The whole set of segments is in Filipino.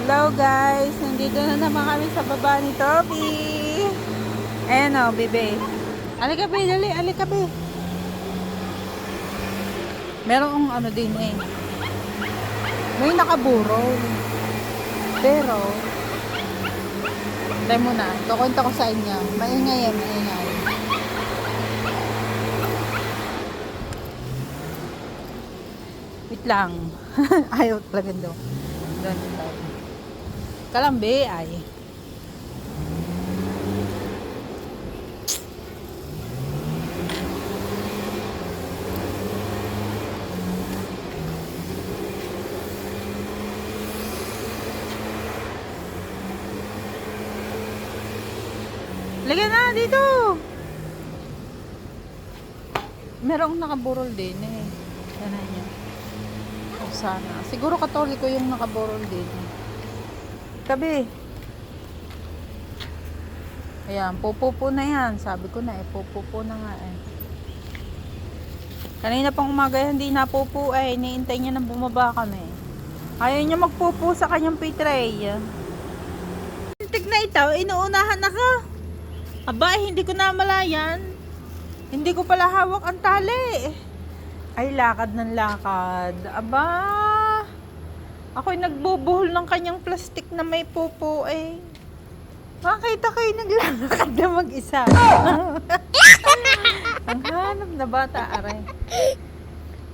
Hello guys, nandito na naman kami sa baba ni Toby. Ayan o, bebe. Alika be, dali, alika be. Merong ano din eh. May nakaburol. Pero, tayo muna, kukwenta ko sa inyo. Maingay yan, maingay. Wait lang. Ayaw talaga doon. Doon tayo. Kalambe ay. Lagyan na dito. Merong nakaburol din eh. Yan na yan. O sana. Siguro Katoliko yung nakaburol din. Tabi. Ayan, pupupo na yan. Sabi ko na eh, pupupo na nga eh. Kanina pang umaga hindi napupo eh. Iniintay niya na bumaba kami. Ayaw niya magpupo sa kanyang pitray. Tig na ito, inuunahan ako. Aba, hindi ko namalayan. Hindi ko pala hawak ang tali. Ay, lakad ng lakad. Aba, ako'y nagbubuhol ng kanyang plastic na may pupo eh. Makita kayo naglalakad na mag-isa. Ang hanap na bata, aray.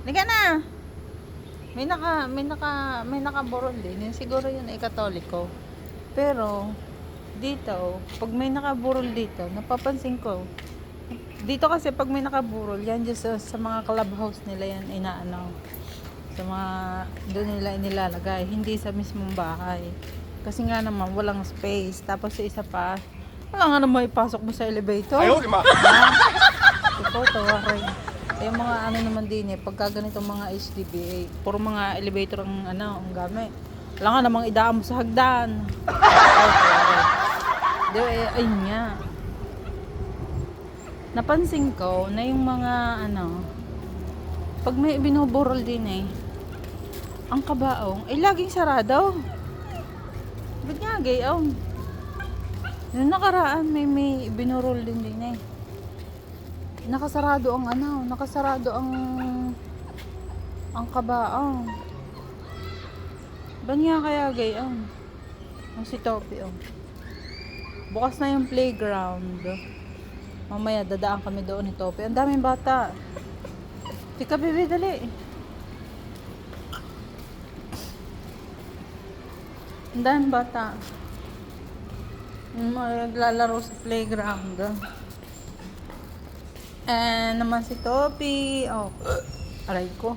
Liga na. May nakaburol din. Siguro yun ay Katoliko. Pero, dito, pag may nakaburol dito, napapansin ko, dito kasi pag may nakaburol, yan just sa mga clubhouse nila yan inaano. Sa mga, doon nila inilalagay, hindi sa mismong bahay. Kasi nga naman, walang space. Tapos sa isa pa, wala nga naman ipasok mo sa elevator. Ayaw, di ma! Ito, tawarin. Yung mga ano naman din eh, pagka ganito mga HDB, puro mga elevator ang ano, ang gamit. Wala nga namang idaan mo sa hagdan. Ayun nga. Napansin ko na yung mga ano, pag may binuburol din eh, ang kabaong, eh laging sarado. Ba't nga gayon? Yung nakaraan may binurol din eh. Nakasarado ang ano, nakasarado ang kabaong. Ba't nga kaya gayon? Ang si Topi oh. Bukas na yung playground. Mamaya dadaan kami doon ni Topi. Ang daming bata. Tika bebe, dali. Ang daming bata. Naglalaro sa playground. And naman si Topi. Oh, aray ko.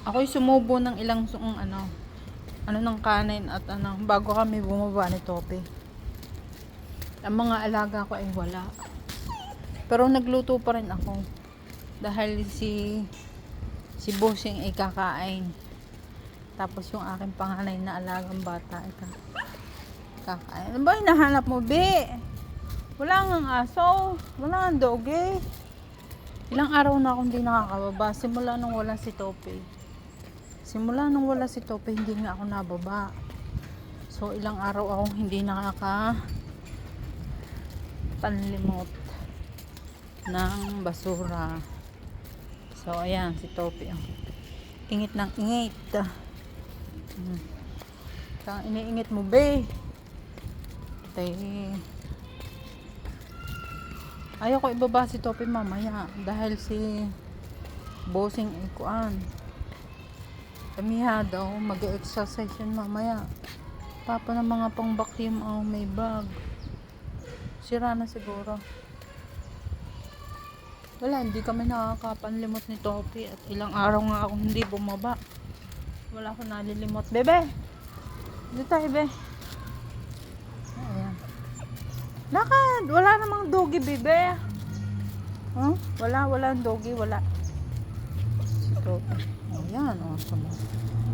Ako'y sumubo ng ilang ano ng kanin at ano bago kami bumaba ni Topi. Ang mga alaga ko ay wala. Pero nagluto pa rin ako. Dahil si Bossing ay kakain. Tapos yung aking panganay na alagang bata ay kakain. Ano ba hinahanap mo, be? Wala ngang aso. Wala ngang doge. Ilang araw na akong hindi nakakababa. Simula nung wala si Topi. Hindi nga ako nababa. So, ilang araw akong hindi panlimot ng basura. So, ayan, si Topi. Ingit ng ingit. Saan iniingit mo, be? Ayaw ko ibaba si Topi mamaya. Dahil si Bossing ikuan. Kamiha daw, mag-exercise yun mamaya. Papa ng mga pang vacuum may bag. Sira na siguro. Wala, hindi kami nakakapanlimot ni Topi at ilang araw nga ako hindi bumaba. Wala ako nalilimot. Bebe! Dito tayo, be. Ayan. Lakad! Wala namang dogi, bebe. Huh? Wala ang dogi, wala. Si Topi. Ayan,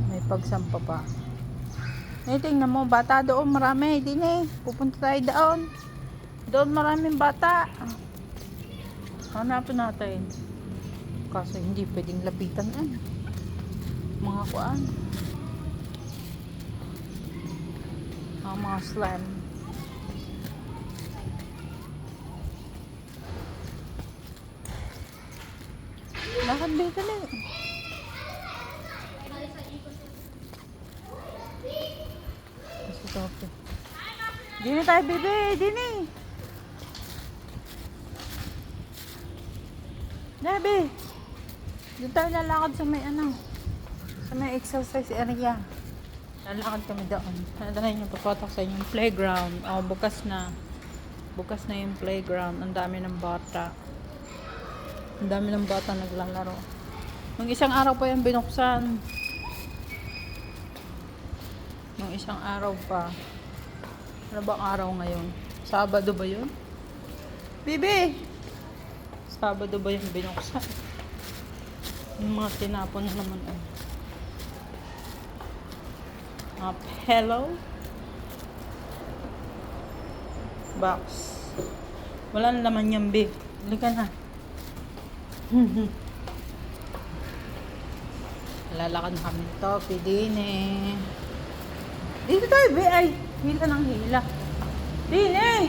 may pagsampa pa. Tingnan mo, bata doon, marami. Hindi na eh. Pupunta tayo doon. Doon maraming bata. Hanapin natin. Kaso hindi pwedeng lapitan yan. Mga kuan. Mga slime. Lakad ba ito na? Si Tope. Dini tayo, bebe! Dini! Bebe! Doon tayo lalakad sa may sa may exercise area. Lalakad kami doon. Dahil yung papatok sa inyong playground. Bukas na. Bukas na yung playground. Ang dami ng bata. Ang dami ng bata naglalaro. Nung isang araw pa yung binuksan. Nung isang araw pa. Ano bang araw ngayon? Sabado ba yun? Bibi! Sabado ba yung binuksan? Yung mga tinapon na naman. Hello? Box. Wala na naman yung big. Halika na. Lalakad na kami ito. Pidin eh. Dito tayo, be. Ay, hila ng hila. Din eh.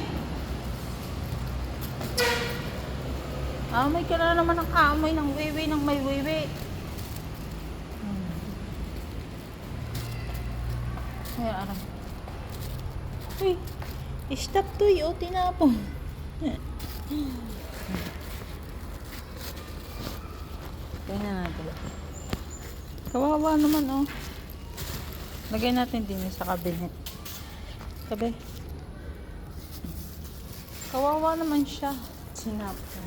Amoy ka na naman ng amoy ng wiwi ng may wiwi. Ay, aram. Uy, stop to y. O, tinapon. Tingnan natin. Kawawa naman, oh. Lagay natin din sa cabinet. Sabi. Kawawa naman siya. Sinapon.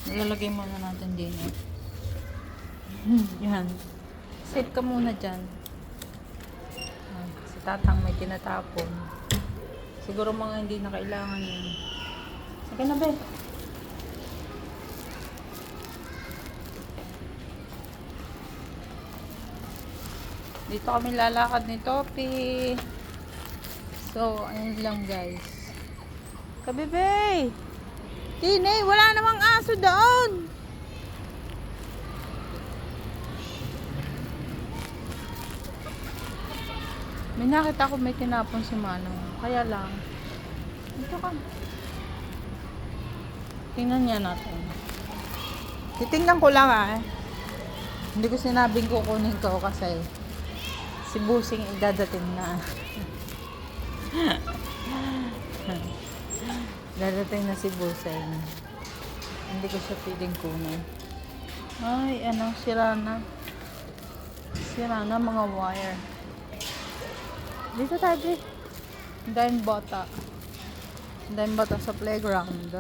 Ilalagay muna natin din, eh. Yan. Save ka muna dyan. Si tatang may tinatapon. Siguro mga hindi na kailangan yun. Sige na, be. Dito kami lalakad ni Topi. So, ayun lang guys. Kabebe! Tine, wala namang aso doon! May nakita ko may tinapon si Manong. Kaya lang. Dito ka. Tingnan niya natin. Titingnan ko lang Hindi ko sinabing kukunin ko kasi si Busing idadating na. Dadating na si Busing. Hindi ko siya pwedeng kunin. Ay, sira na. Sira na mga wire. Dito tayo, be. Ang daming bata. Ang daming bata sa playground.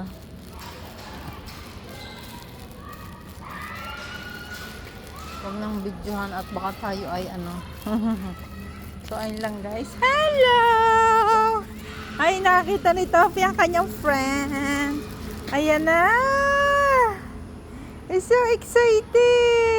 Huwag nang videohan at baka tayo ay So, ayun lang guys. Hello! Ay, nakita ni Topi ang kanyang friend. Ayan na! It's so excited!